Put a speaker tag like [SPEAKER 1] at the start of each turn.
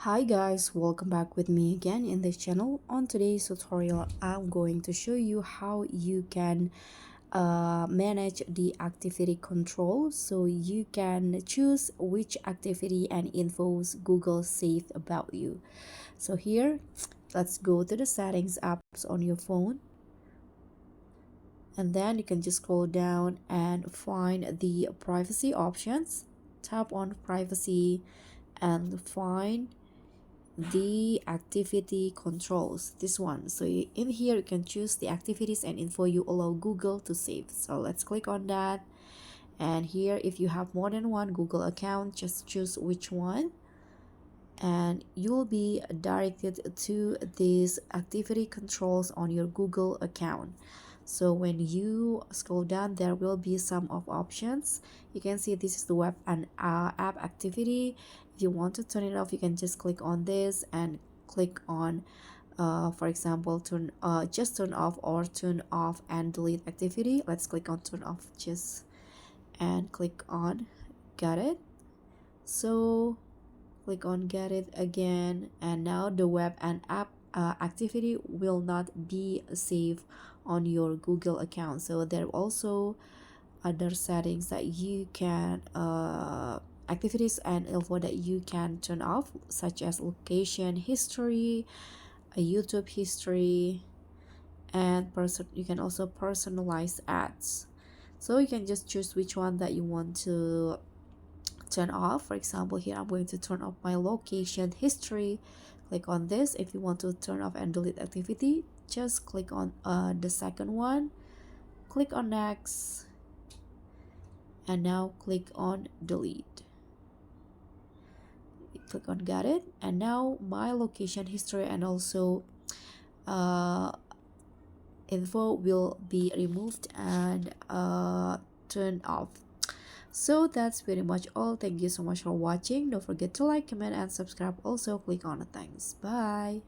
[SPEAKER 1] Hi guys, welcome back with me again in this channel. On today's tutorial, I'm going to show you how you can manage the activity control so you can choose which activity and infos Google saved about you. So here, let's go to the settings apps on your phone, and then you can just scroll down and find the privacy options. Tap on privacy and find the activity controls, this one. So in here you can choose the activities and info you allow Google to save. So let's click on that, and here if you have more than one Google account, just choose which one and you'll be directed to these activity controls on your Google account. So when you scroll down, there will be some of options. You can see this is the web and app activity. If you want to turn it off, you can just click on this and click on for example just turn off or turn off and delete activity. Let's click on turn off just and click on got it. So click on get it again, and now the web and app activity will not be saved on your Google account. So there are also other settings that you can activities and info that you can turn off, such as location history, a YouTube history, and you can also personalize ads. So you can just choose which one that you want to turn off. For example, here I'm going to turn off my location history. Click on this. If you want to turn off and delete activity, just click on the second one, click on next, and now click on delete. Click on got it, and now my location history and also info will be removed and turned off. So that's pretty much all. Thank you so much for watching. Don't forget to like, comment, and subscribe. Also click on the thanks. Bye.